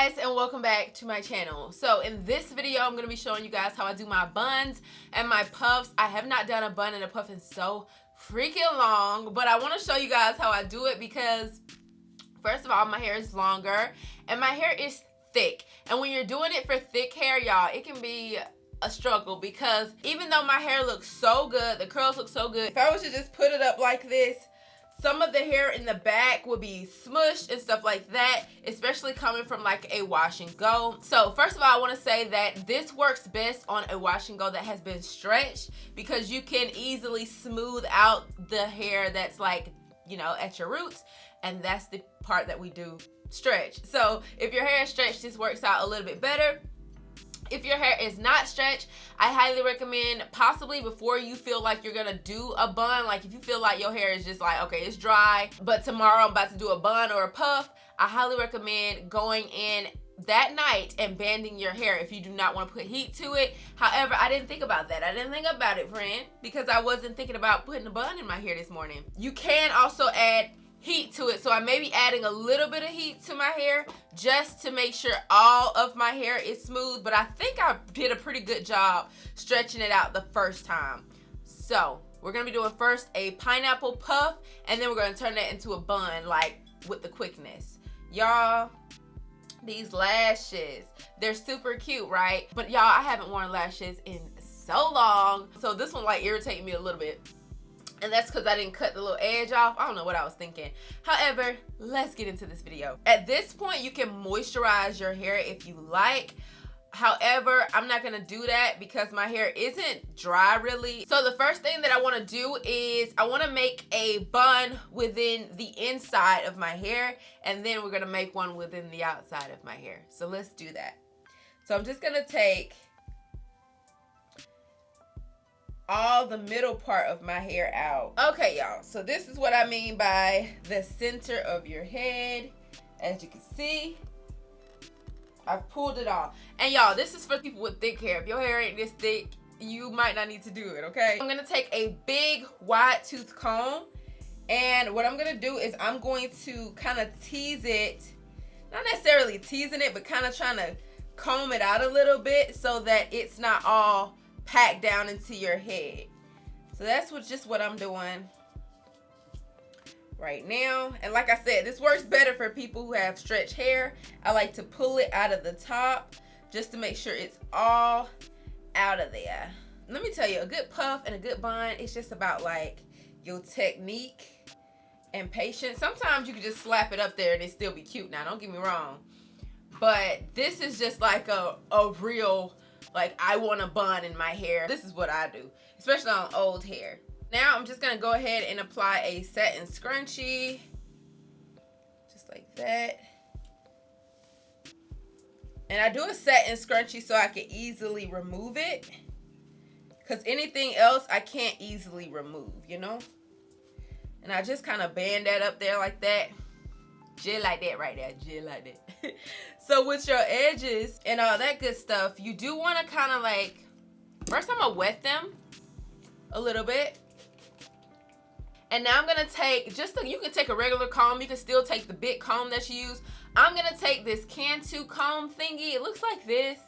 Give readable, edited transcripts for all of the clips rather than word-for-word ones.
Hey guys, and welcome back to my channel. So in this video, I'm going to be showing you guys how I do my buns and my puffs. I have not done a bun and a puff in so freaking long, but I want to show you guys how I do it because first of all, my hair is longer and my hair is thick. And when you're doing it for thick hair, y'all, it can be a struggle because even though my hair looks so good, the curls look so good, if I was to just put it up like this, some of the hair in the back would be smushed and stuff like that, especially coming from like a wash and go. So first of all, I want to say that this works best on a wash and go that has been stretched because you can easily smooth out the hair that's like, you know, at your roots, and that's the part that we do stretch. So if your hair is stretched, this works out a little bit better. If your hair is not stretched, I highly recommend possibly before you feel like you're gonna do a bun, like if you feel like your hair is just like, okay, it's dry, but tomorrow I'm about to do a bun or a puff, I highly recommend going in that night and banding your hair if you do not want to put heat to it. However, I didn't think about that. I didn't think about it, friend, because I wasn't thinking about putting a bun in my hair this morning. You can also add heat to it, so I may be adding a little bit of heat to my hair just to make sure all of my hair is smooth, but I think I did a pretty good job stretching it out the first time. So we're gonna be doing first a pineapple puff, and then we're gonna turn that into a bun, like with the quickness. Y'all, these lashes, they're super cute, right? But y'all, I haven't worn lashes in so long, so this one like irritated me a little bit. And that's because I didn't cut the little edge off. I don't know what I was thinking. However, let's get into this video. At this point, you can moisturize your hair if you like. However, I'm not gonna do that because my hair isn't dry really. So the first thing that I wanna do is I wanna make a bun within the inside of my hair, and then we're gonna make one within the outside of my hair. So let's do that. So I'm just gonna take all the middle part of my hair out. Okay, y'all, so this is what I mean by the center of your head. As you can see, I've pulled it off. And y'all, this is for people with thick hair. If your hair ain't this thick, you might not need to do it, okay? I'm gonna take a big wide tooth comb, and what I'm gonna do is I'm going to kind of tease it, not necessarily teasing it, but kind of trying to comb it out a little bit so that it's not all packed down into your head. So that's just what I'm doing right now. And like I said, this works better for people who have stretched hair. I like to pull it out of the top just to make sure it's all out of there. Let me tell you, a good puff and a good bun, it's just about like your technique and patience. Sometimes you can just slap it up there and it still be cute. Now, don't get me wrong, but this is just like a real, like, I want a bun in my hair. This is what I do, especially on old hair. Now I'm just gonna go ahead and apply a satin scrunchie, just like that. And I do a satin scrunchie so I can easily remove it, because anything else I can't easily remove, you know? And I just kind of band that up there like that. Just like that right there, just like that. So with your edges and all that good stuff, you do want to kind of like, first I'm gonna wet them a little bit. And now I'm gonna take, you can take a regular comb, you can still take the big comb that you use. I'm gonna take this Cantu comb thingy. It looks like this.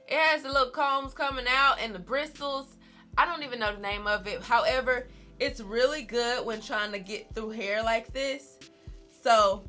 It has the little combs coming out and the bristles. I don't even know the name of it. However, it's really good when trying to get through hair like this. So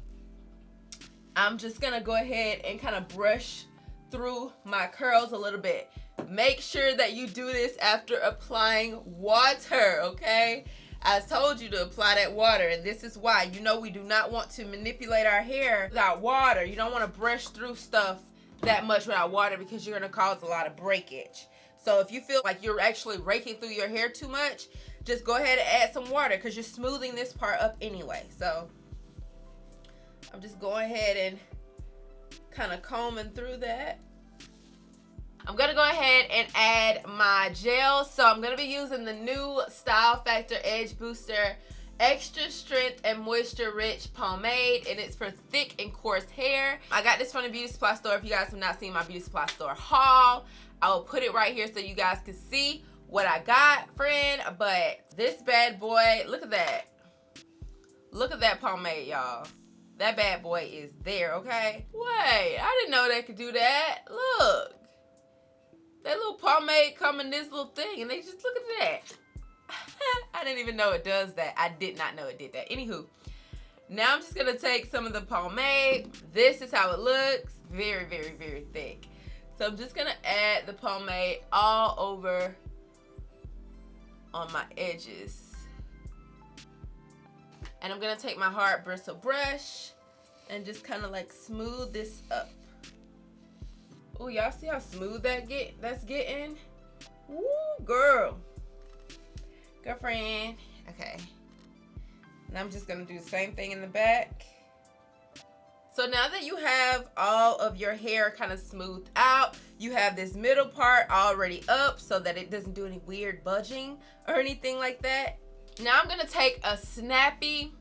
I'm just gonna go ahead and kind of brush through my curls a little bit. Make sure that you do this after applying water, okay? I told you to apply that water, and this is why. You know, we do not want to manipulate our hair without water. You don't want to brush through stuff that much without water because you're gonna cause a lot of breakage. So if you feel like you're actually raking through your hair too much, just go ahead and add some water because you're smoothing this part up anyway. So I'm just going ahead and kind of combing through that. I'm gonna go ahead and add my gel. So I'm gonna be using the new Style Factor Edge Booster Extra Strength and Moisture Rich Pomade, and it's for thick and coarse hair. I got this from the beauty supply store. If you guys have not seen my beauty supply store haul, I will put it right here so you guys can see what I got, friend. But this bad boy, look at that. Look at that pomade, y'all. That bad boy is there, okay? Wait, I didn't know they could do that. Look. That little pomade come in this little thing, and they just, look at that. I didn't even know it does that. I did not know it did that. Anywho, now I'm just gonna take some of the pomade. This is how it looks. Very, very, very thick. So I'm just gonna add the pomade all over on my edges. And I'm gonna take my hard bristle brush and just kind of like smooth this up. Oh, y'all see how smooth that's getting? Woo, girl. Girlfriend. Okay. And I'm just gonna do the same thing in the back. So now that you have all of your hair kind of smoothed out, you have this middle part already up so that it doesn't do any weird budging or anything like that. Now I'm gonna take a snappy.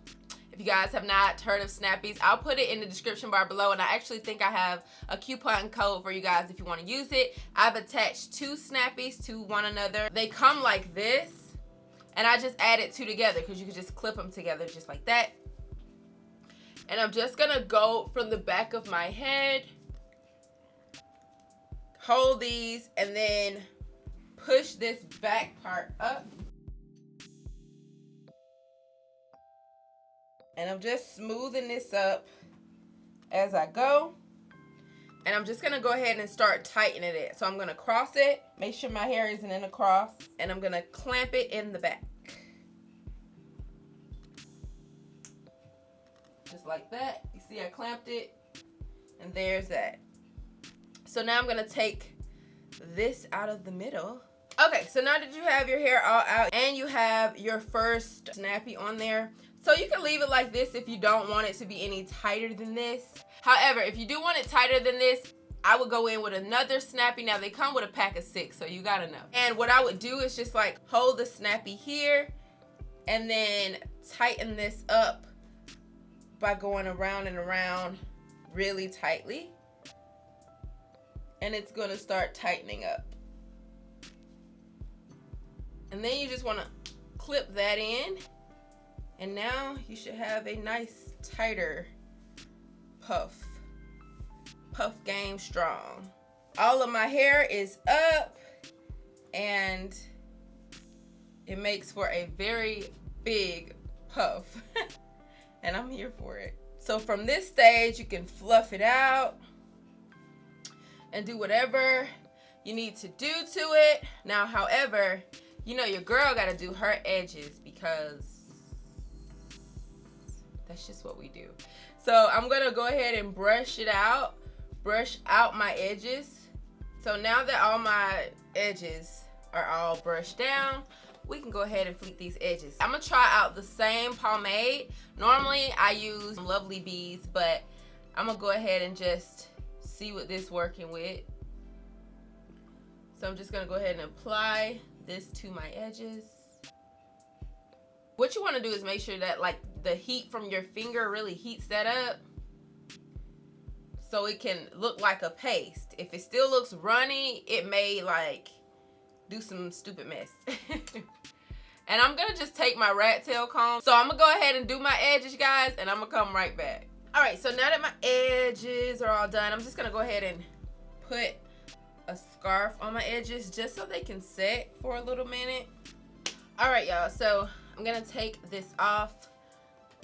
If you guys have not heard of snappies, I'll put it in the description bar below, and I actually think I have a coupon code for you guys if you want to use it. I've attached 2 snappies to one another. They come like this, and I just added 2 together because you can just clip them together just like that. And I'm just gonna go from the back of my head, hold these, and then push this back part up. And I'm just smoothing this up as I go. And I'm just gonna go ahead and start tightening it. So I'm gonna cross it, make sure my hair isn't in a cross, and I'm gonna clamp it in the back. Just like that. You see I clamped it, and there's that. So now I'm gonna take this out of the middle. Okay, so now that you have your hair all out and you have your first snappy on there, so you can leave it like this if you don't want it to be any tighter than this. However, if you do want it tighter than this, I would go in with another snappy. Now they come with a pack of 6, so you gotta know. And what I would do is just like hold the snappy here and then tighten this up by going around and around really tightly. And it's gonna start tightening up. And then you just wanna clip that in. And now you should have a nice tighter puff. Puff game strong. All of my hair is up and it makes for a very big puff. And I'm here for it. So from this stage, you can fluff it out and do whatever you need to do to it. Now, however, you know your girl gotta do her edges because that's just what we do. So I'm gonna go ahead and brush it out. Brush out my edges. So now that all my edges are all brushed down, we can go ahead and fleek these edges. I'm gonna try out the same pomade. Normally I use Lovely Bees, but I'm gonna go ahead and just see what this working with. So I'm just gonna go ahead and apply this to my edges. What you wanna do is make sure that like the heat from your finger really heats that up so it can look like a paste. If it still looks runny, it may like do some stupid mess. And I'm gonna just take my rat tail comb. So I'm gonna go ahead and do my edges, guys, and I'm gonna come right back. All right, so now that my edges are all done, I'm just gonna go ahead and put a scarf on my edges just so they can set for a little minute. All right, y'all, so I'm gonna take this off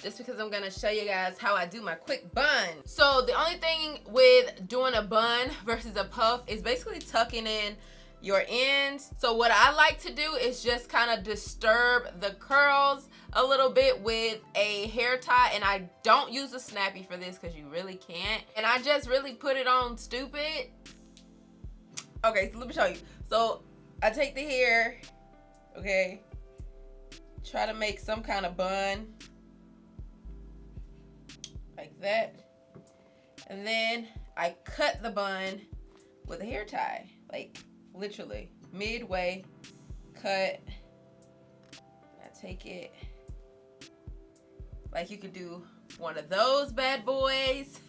just because I'm gonna show you guys how I do my quick bun. So the only thing with doing a bun versus a puff is basically tucking in your ends. So what I like to do is just kind of disturb the curls a little bit with a hair tie, and I don't use a snappy for this because you really can't. And I just really put it on stupid. Okay, so let me show you. So I take the hair, okay, try to make some kind of bun like that, and then I cut the bun with a hair tie, like literally midway cut. I take it like you could do one of those bad boys.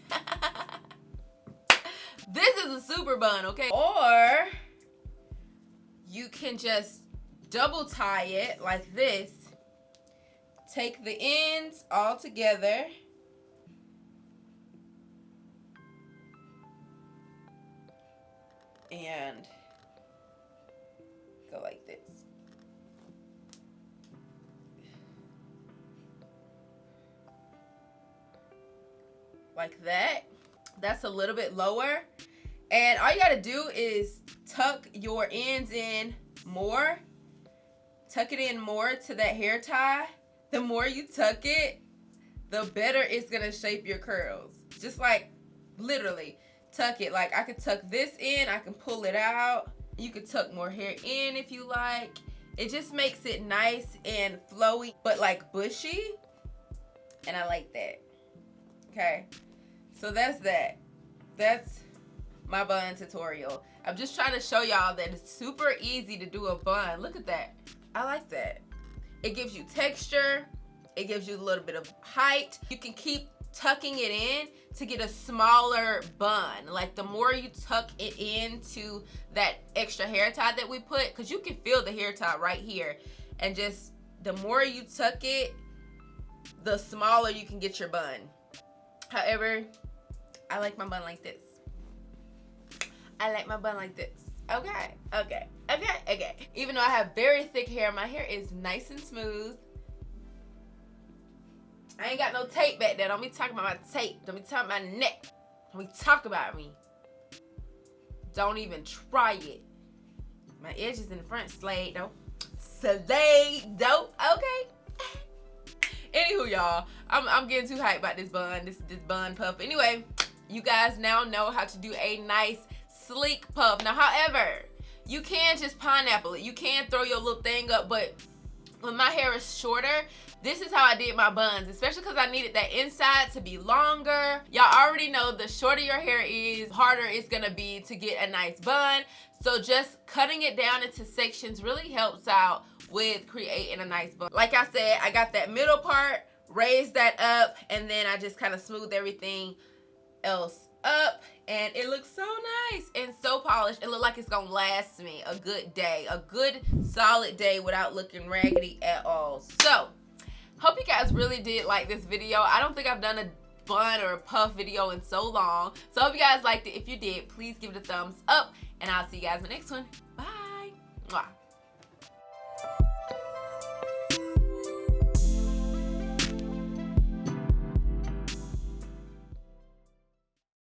This is a super bun, okay? Or you can just double tie it like this. Take the ends all together and go like this. Like that. That's a little bit lower. And all you gotta do is tuck your ends in more. Tuck it in more to that hair tie. The more you tuck it, the better it's gonna shape your curls. Just like literally tuck it. Like I could tuck this in, I can pull it out. You could tuck more hair in if you like. It just makes it nice and flowy, but like bushy. And I like that. Okay. So that's that. That's my bun tutorial. I'm just trying to show y'all that it's super easy to do a bun. Look at that. I like that. It gives you texture. It gives you a little bit of height. You can keep tucking it in to get a smaller bun. Like the more you tuck it into that extra hair tie that we put, because you can feel the hair tie right here. And just the more you tuck it, the smaller you can get your bun. However, I like my bun like this. I like my bun like this. Okay, okay, okay, okay. Even though I have very thick hair, my hair is nice and smooth. I ain't got no tape back there. Don't be talking about my tape. Don't be talking about my neck. Don't be talk about me. Don't even try it. My edges in the front slayed though. Slayed though. Okay. Anywho, y'all, I'm getting too hyped about this bun, this bun puff. Anyway, you guys now know how to do a nice sleek puff. Now, however, you can just pineapple it. You can throw your little thing up, but when my hair is shorter, this is how I did my buns, especially because I needed that inside to be longer. Y'all already know the shorter your hair is, harder it's gonna be to get a nice bun. So just cutting it down into sections really helps out with creating a nice bun. Like I said, I got that middle part, raised that up, and then I just kind of smoothed everything else up, and it looks so nice and so polished. It looks like it's gonna last me a good day, a good solid day without looking raggedy at all. So hope you guys really did like this video. I don't think I've done a bun or a puff video in so long, so I hope you guys liked it. If you did, please give it a thumbs up, and I'll see you guys in the next one. Bye. Mwah.